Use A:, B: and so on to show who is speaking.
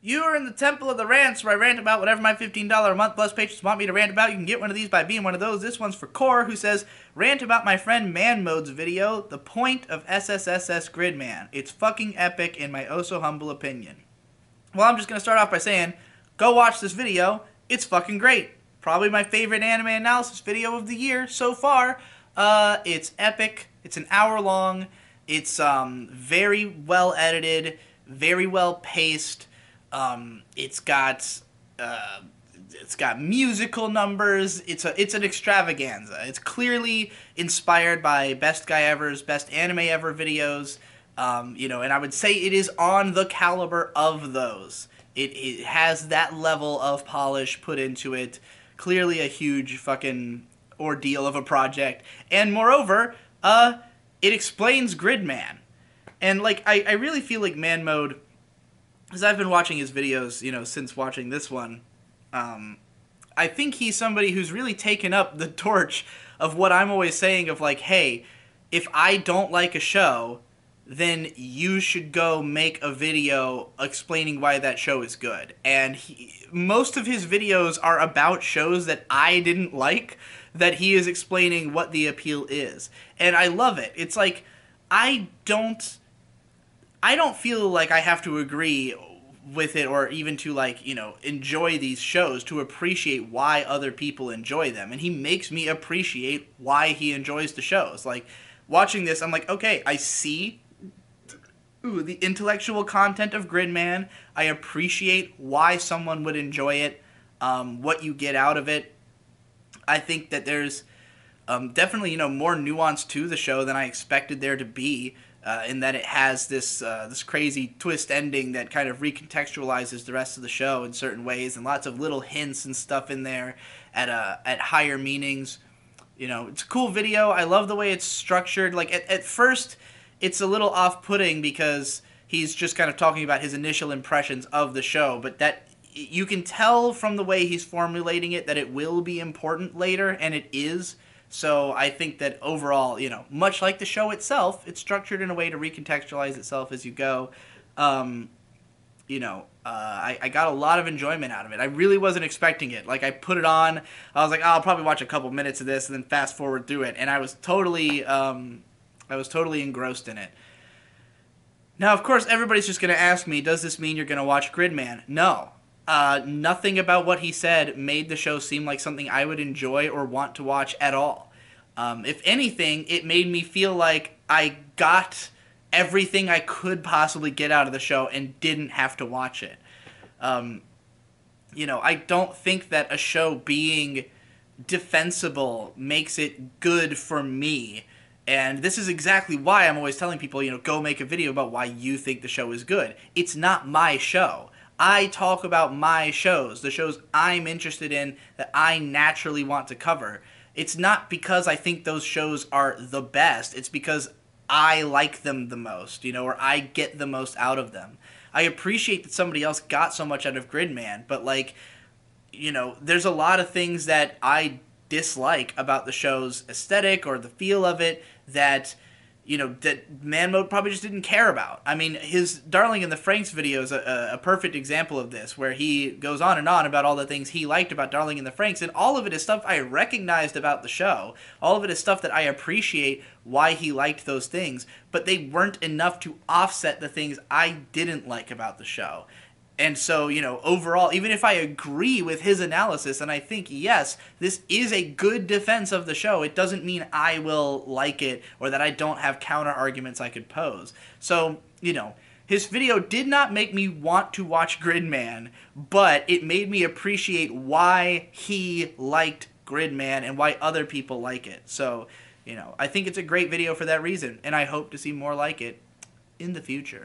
A: You are in the Temple of the Rants, where I rant about whatever my $15 a month plus patrons want me to rant about. You can get one of these by being one of those. This one's for Core, who says, rant about my friend Man Mode's video, The Point of SSSS.Gridman. It's fucking epic in my oh-so-humble opinion. Well, I'm just going to start off by saying, go watch this video. It's fucking great. Probably my favorite anime analysis video of the year so far. It's epic. It's an hour long. It's very well edited, very well paced. It's got musical numbers. It's an extravaganza. It's clearly inspired by Best Guy Ever's Best Anime Ever videos. And I would say it is on the caliber of those. It has that level of polish put into it. Clearly a huge fucking ordeal of a project. And moreover, it explains Gridman. And I really feel like Man Mode, because I've been watching his videos, since watching this one, I think he's somebody who's really taken up the torch of what I'm always saying of hey, if I don't like a show, then you should go make a video explaining why that show is good. And most of his videos are about shows that I didn't like, that he is explaining what the appeal is. And I love it. It's I don't feel like I have to agree with it or even to enjoy these shows to appreciate why other people enjoy them. And he makes me appreciate why he enjoys the shows. Watching this, I'm okay, I see the intellectual content of Gridman. I appreciate why someone would enjoy it, what you get out of it. I think that there's definitely, more nuance to the show than I expected there to be, in that it has this crazy twist ending that kind of recontextualizes the rest of the show in certain ways, and lots of little hints and stuff in there at higher meanings. It's a cool video. I love the way it's structured. At first, it's a little off-putting because he's just kind of talking about his initial impressions of the show, but that you can tell from the way he's formulating it that it will be important later, and it is. So I think that overall, much like the show itself, it's structured in a way to recontextualize itself as you go. I got a lot of enjoyment out of it. I really wasn't expecting it. I put it on, I was I'll probably watch a couple minutes of this and then fast forward through it, and I was totally engrossed in it. Now, of course, everybody's just going to ask me, does this mean you're going to watch Gridman? No. Nothing about what he said made the show seem like something I would enjoy or want to watch at all. If anything, it made me feel like I got everything I could possibly get out of the show and didn't have to watch it. I don't think that a show being defensible makes it good for me. And this is exactly why I'm always telling people, go make a video about why you think the show is good. It's not my show. I talk about my shows, the shows I'm interested in that I naturally want to cover. It's not because I think those shows are the best. It's because I like them the most, or I get the most out of them. I appreciate that somebody else got so much out of Gridman, but there's a lot of things that I dislike about the show's aesthetic or the feel of it that that Man Mode probably just didn't care about. I mean, his Darling in the Franxx video is a perfect example of this, where he goes on and on about all the things he liked about Darling in the Franxx, and all of it is stuff I recognized about the show. All of it is stuff that I appreciate why he liked those things, but they weren't enough to offset the things I didn't like about the show. And so, overall, even if I agree with his analysis, and I think, yes, this is a good defense of the show, it doesn't mean I will like it or that I don't have counter-arguments I could pose. So, his video did not make me want to watch Gridman, but it made me appreciate why he liked Gridman and why other people like it. So, I think it's a great video for that reason, and I hope to see more like it in the future.